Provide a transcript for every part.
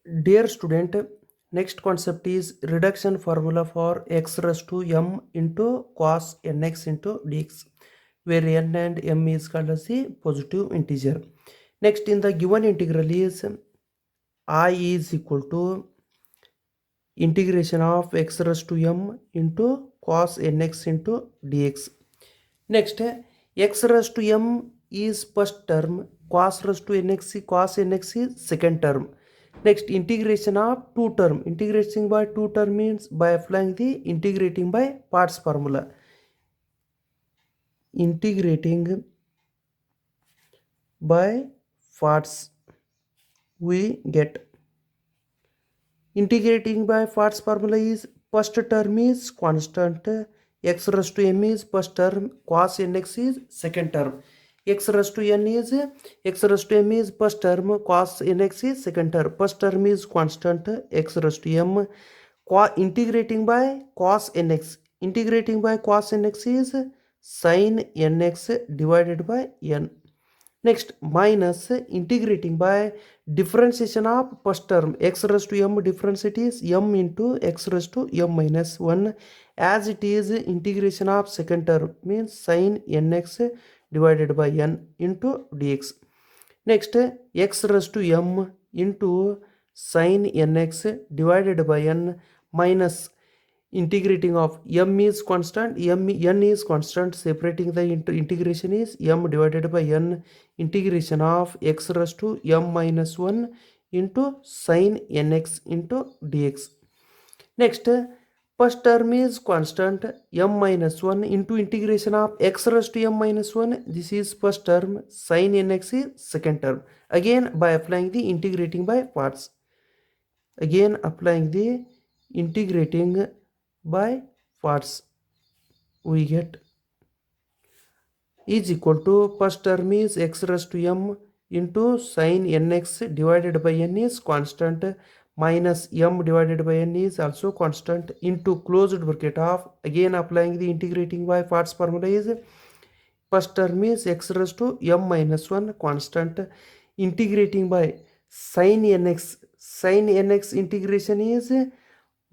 Dear student, next concept is reduction formula for x raised to m into cos nx into dx, where n and m is called as the positive integer. Next, in the given integral is I is equal to integration of x raised to m into cos nx into dx. Next, x raised to m is first term, cos raised to nx is second term. Next, integration of two term. Integrating by two term means by applying the integrating by parts formula. Integrating by parts, we get. Integrating by parts formula is first term is constant, x raised to m is first term, cos nx is second term. X raised to n is x raised to m is first term, cos nx is second term. First term is constant, x raised to m. Integrating by cos nx. Integrating by cos nx is sin nx divided by n. Next, minus integrating by differentiation of first term x raised to m, differentiate is m into x raised to m minus 1, as it is integration of second term means sin nx divided by n into dx. Next, x raised to m into sin nx divided by n minus integrating of m is constant, n is constant, separating the integration is m divided by n, integration of x raised to m minus 1 into sin nx into dx. Next, first term is constant, m minus 1 into integration of x raised to m minus 1, this is first term, sin nx is second term. Again by applying the integrating by parts. Again applying the integrating by parts, we get is equal to first term is x raised to m into sin nx divided by n is constant, minus m divided by n is also constant, into closed bracket of, again applying the integrating by parts formula is first term is x raised to m minus 1 constant, integrating by sin nx integration is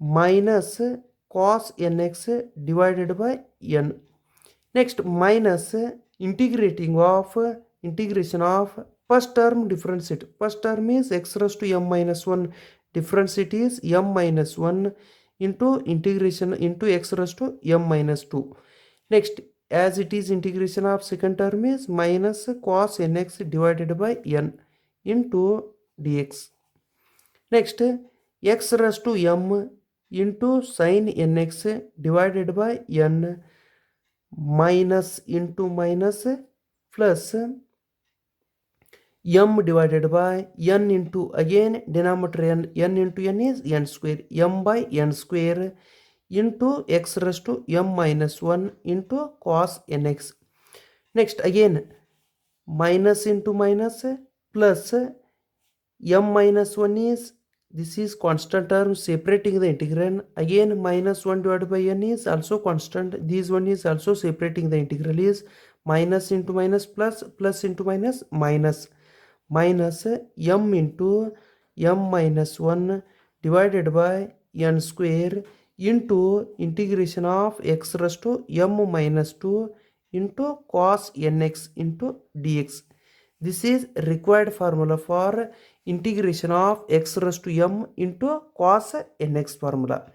minus cos nx divided by n. Next, minus integration of first term differentiate. First term is x raised to m minus 1, differentiate is m minus 1 into integration into x raised to m minus 2. Next, as it is integration of second term is minus cos nx divided by n into dx. Next, x raised to m into sin nx divided by n minus into minus plus m divided by n into, again denominator n into n is n square, m by n square into x raised to m minus 1 into cos nx. Next, again minus into minus plus m minus 1 is, this is constant term separating the integral, again minus 1 divided by n is also constant, this one is also separating the integral is minus into minus plus, plus into minus minus, minus m into m minus 1 divided by n square into integration of x raised to m minus 2 into cos nx into dx. This is required formula for integration of x raised to m into cos nx formula.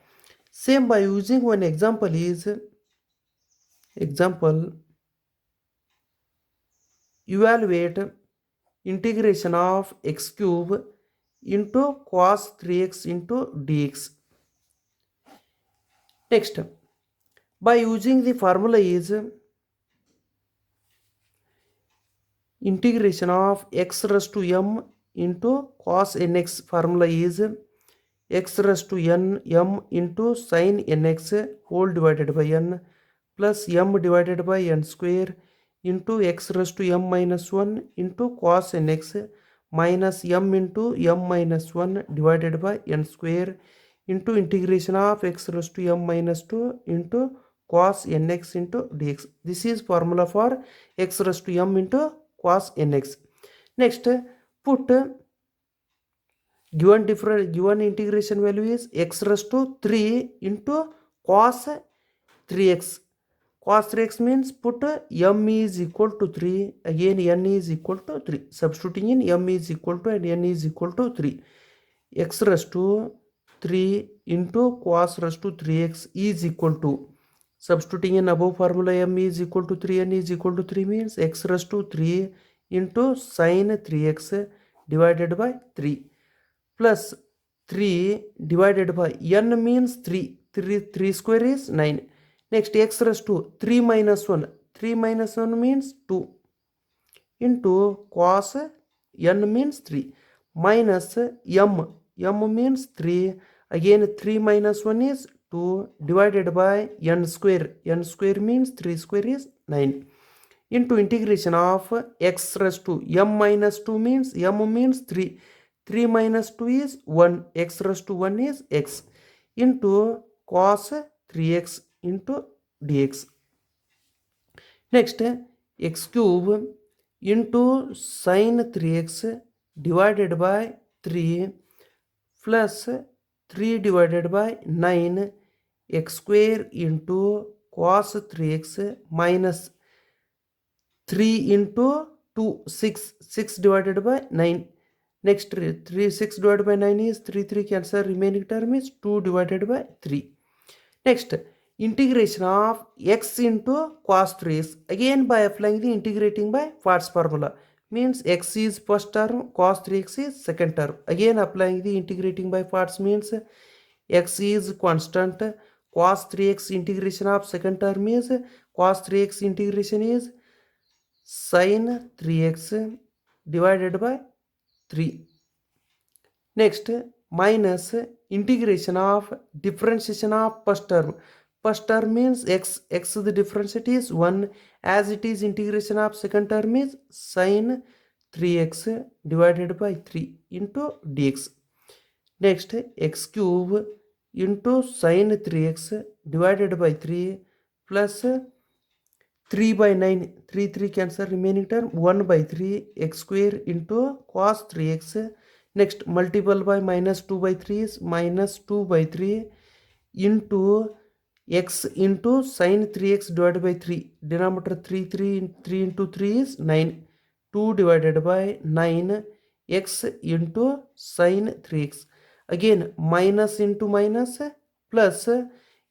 Same by using one example is example, evaluate integration of x cube into cos 3x into dx. Next, by using the formula is integration of x raised to m into cos nx formula is x raised to n m into sin nx whole divided by n plus m divided by n square into x raised to m minus 1 into cos nx minus m into m minus 1 divided by n square into integration of x raised to m minus 2 into cos nx into dx. This is formula for x raised to m into cos nx. Next, put given integration value is x raised to 3 into cos 3x. Cos 3x means put m is equal to 3, again n is equal to 3. Substituting in m is equal to and n is equal to 3. X raised to 3 into cos raised to 3x is equal to, substituting in above formula, m is equal to 3, n is equal to 3 means x raised to 3 into sin 3x divided by 3 plus 3 divided by n means 3 square is 9. Next x raised to 3 minus 1, 3 minus 1 means 2 into cos n means 3 minus m means 3, again 3 minus 1 is 2 divided by n square means 3 square is 9 into integration of x raised to m minus 2 means m means 3 minus 2 is 1, x raised to 1 is x into cos 3x into dx. Next x cube into sin 3x divided by 3 plus 3 divided by 9 x square into cos 3x minus 3 into 2 6 divided by 9. Next 6 divided by 9 is 3 cancel, remaining term is 2 divided by 3. Next integration of x into cos 3x, again by applying the integrating by parts formula, means x is first term, cos 3x is second term. Again applying the integrating by parts means x is constant, cos 3x integration of second term is cos 3x integration is sin 3x divided by 3. Next minus integration of differentiation of first term. First term means x the differentiate is 1, as it is integration of second term is sin 3x divided by 3 into dx. Next x cube into sin 3x divided by 3 plus 3 by 9, 3 cancel, remaining term 1 by 3 x square into cos 3x. Next multiple by minus 2 by 3 is minus 2 by 3 into x into sin 3x divided by 3. Denominator 3 into 3 is 9. 2 divided by 9 x into sin 3x. Again minus into minus plus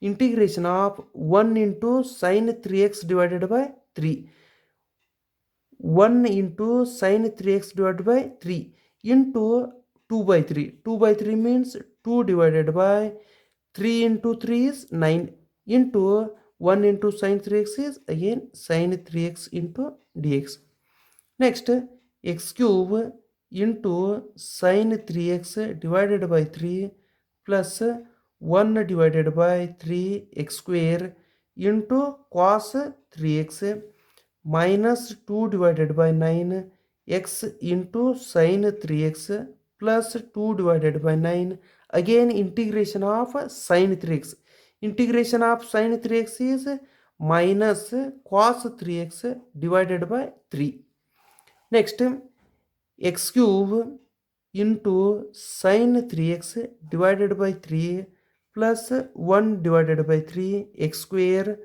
integration of 1 into sin 3x divided by 3. 1 into sin 3x divided by 3 into 2 by 3. 2 by 3 means 2 divided by 3 into 3 is 9 into 1 into sin 3x is again sin 3x into dx. Next x cube into sin 3x divided by 3 plus 1 divided by 3 x square into cos 3x minus 2 divided by 9 x into sin 3x plus 2 divided by 9, again integration of sin 3x. Integration of sin 3x is minus cos 3x divided by 3. Next x cube into sin 3x divided by 3 plus 1 divided by 3 x square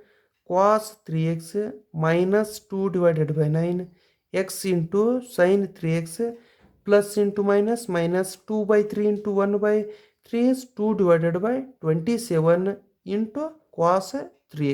cos 3x minus 2 divided by 9 x into sin 3x plus into minus 2 by 3 into 1 by 3 is 2 divided by 27 into cos 3x.